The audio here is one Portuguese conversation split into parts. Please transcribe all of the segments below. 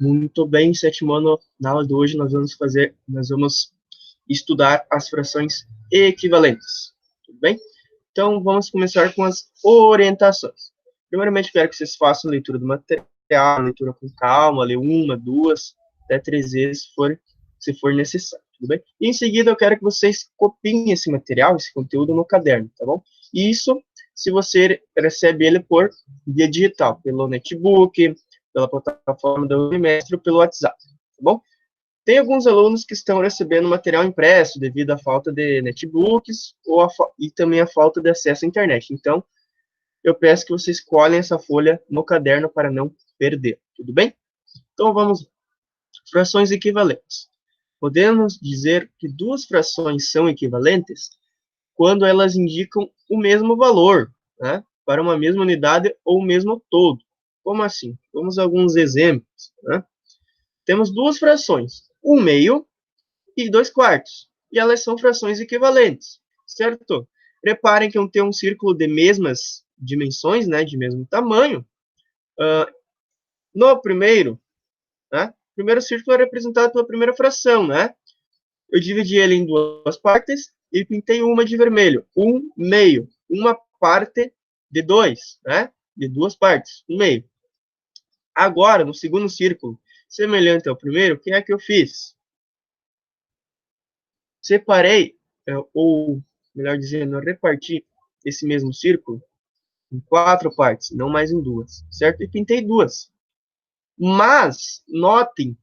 Muito bem, sétimo ano, na aula de hoje nós vamos estudar as frações equivalentes, tudo bem? Então, vamos começar com as orientações. Primeiramente, quero que vocês façam leitura do material, leitura com calma, ler uma, duas, até 3 vezes, se for necessário, tudo bem? E em seguida, eu quero que vocês copiem esse material, esse conteúdo no caderno, tá bom? E isso, se você recebe ele por via digital, pelo netbook, pela plataforma do Unimestre ou pelo WhatsApp, tá bom? Tem alguns alunos que estão recebendo material impresso devido à falta de netbooks e também à falta de acesso à internet. Então, eu peço que vocês colhem essa folha no caderno para não perder, tudo bem? Então, vamos. Frações equivalentes. Podemos dizer que duas frações são equivalentes quando elas indicam o mesmo valor, né, para uma mesma unidade ou o mesmo todo. Como assim? Vamos a alguns exemplos, né? Temos duas frações, 1/2 e 2/4, e elas são frações equivalentes, certo? Reparem que eu tenho um círculo de mesmas dimensões, né, de mesmo tamanho. No primeiro, né, o primeiro círculo é representado pela primeira fração, né? Eu dividi ele em duas partes e pintei uma de vermelho, 1/2, uma parte de 2, né? De duas partes, 1/2. Agora, no segundo círculo, semelhante ao primeiro, o que é que eu fiz? Separei, ou melhor dizendo, eu reparti esse mesmo círculo em 4 partes, não mais em duas, certo? E pintei duas. Mas, notem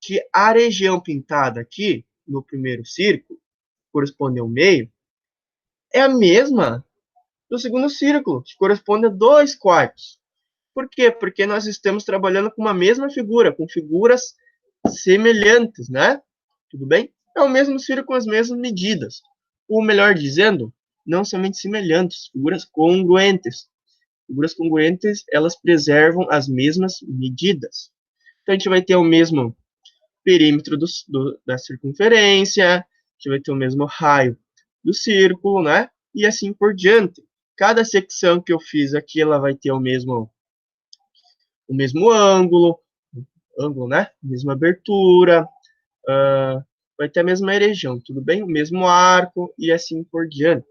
que a região pintada aqui, no primeiro círculo, corresponde ao meio, é a mesma do segundo círculo, que corresponde a 2/4. Por quê? Porque nós estamos trabalhando com uma mesma figura, com figuras semelhantes, né? Tudo bem? É o mesmo círculo com as mesmas medidas. Ou melhor dizendo, não somente semelhantes, figuras congruentes. Figuras congruentes, elas preservam as mesmas medidas. Então, a gente vai ter o mesmo perímetro da circunferência, a gente vai ter o mesmo raio do círculo, né? E assim por diante. Cada secção que eu fiz aqui, ela vai ter o mesmo ângulo, né? Mesma abertura, vai ter a mesma região, tudo bem? O mesmo arco e assim por diante,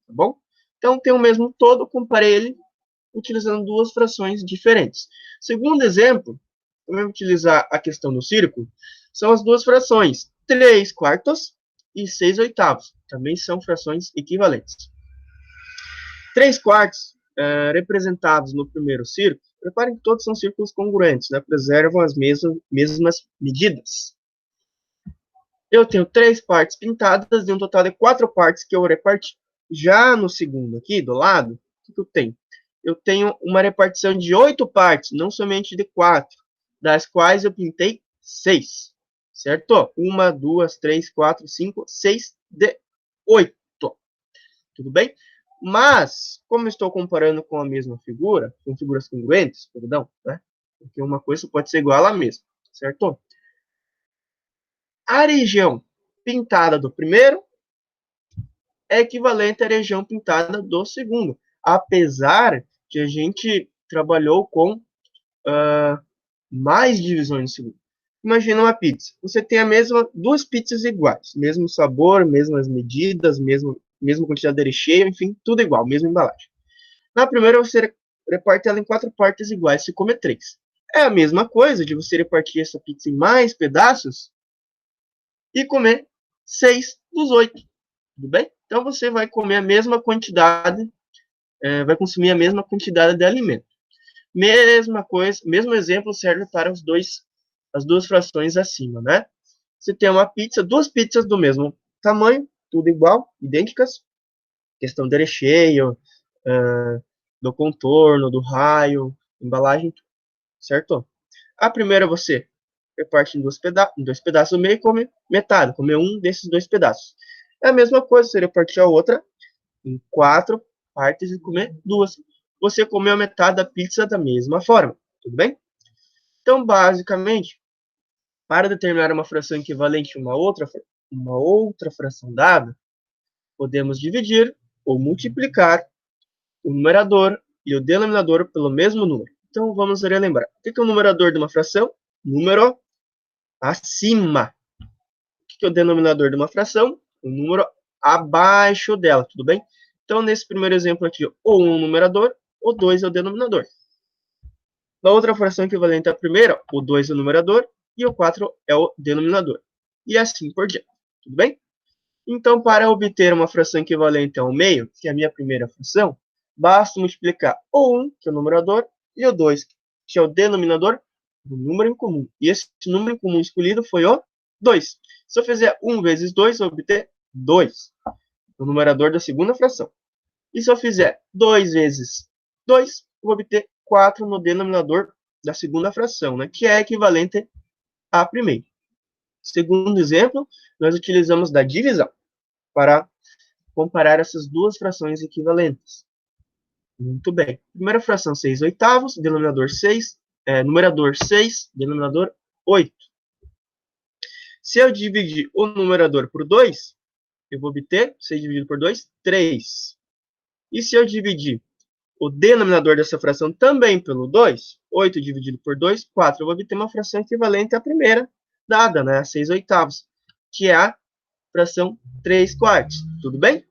tá bom? Então, tem o mesmo todo, comparei ele utilizando duas frações diferentes. Segundo exemplo, vamos utilizar a questão do círculo, são as duas frações 3/4 e 6/8. Também são frações equivalentes. 3/4, representados no primeiro círculo, reparem que todos são círculos congruentes, né? Preservam as mesmas medidas. Eu tenho 3 partes pintadas de um total de 4 partes que eu reparti. Já no segundo aqui, do lado, o que eu tenho? Eu tenho uma repartição de 8 partes, não somente de 4, das quais eu pintei 6, certo? 1, 2, 3, 4, 5, 6 de 8, tudo bem? Mas, como estou comparando com a mesma figura, com figuras congruentes, perdão, né? Porque uma coisa pode ser igual à mesma, certo? A região pintada do primeiro é equivalente à região pintada do segundo, apesar que a gente trabalhou com mais divisões no segundo. Imagina uma pizza. Você tem duas pizzas iguais, mesmo sabor, mesmas medidas, mesma quantidade de recheio, enfim, tudo igual, mesma embalagem. Na primeira, você reparte ela em 4 partes iguais, se comer 3. É a mesma coisa de você repartir essa pizza em mais pedaços e comer 6 dos 8. Tudo bem? Então, você vai comer a mesma quantidade, vai consumir a mesma quantidade de alimento. Mesma coisa, mesmo exemplo serve para as duas frações acima, né? Você tem uma pizza, duas pizzas do mesmo tamanho, tudo igual, idênticas, questão de recheio, do contorno, do raio, embalagem, certo? A primeira você reparte em dois pedaços no meio e come metade, come um desses 2 pedaços. É a mesma coisa, você repartir a outra em 4 partes e comer 2. Você comeu a metade da pizza da mesma forma, tudo bem? Então, basicamente, para determinar uma fração equivalente a uma outra fração dada, podemos dividir ou multiplicar o numerador e o denominador pelo mesmo número. Então, vamos relembrar. O que é o numerador de uma fração? número acima. O que é o denominador de uma fração? O número abaixo dela, tudo bem? Então, nesse primeiro exemplo aqui, o 1 é o numerador, o 2 é o denominador. Na outra fração equivalente à primeira, o 2 é o numerador e o 4 é o denominador. E assim por diante, tudo bem? Então, para obter uma fração equivalente ao meio, que é a minha primeira fração, basta multiplicar o 1, que é o numerador, e o 2, que é o denominador do número em comum. E esse número em comum escolhido foi o 2. Se eu fizer 1 vezes 2, eu vou obter 2, o numerador da segunda fração. E se eu fizer 2 vezes 2, eu vou obter 4 no denominador da segunda fração, né, que é equivalente à primeira. Segundo exemplo, nós utilizamos da divisão para comparar essas duas frações equivalentes. Muito bem. Primeira fração, 6 oitavos, denominador 6, numerador 6, denominador 8. Se eu dividir o numerador por 2, eu vou obter 6 dividido por 2, 3. E se eu dividir o denominador dessa fração também pelo 2, 8 dividido por 2, 4. Eu vou obter uma fração equivalente à primeira dada, né, a 6 oitavos, que é a fração 3 quartos. Tudo bem?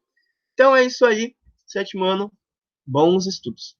Então é isso aí, sétimo ano, bons estudos.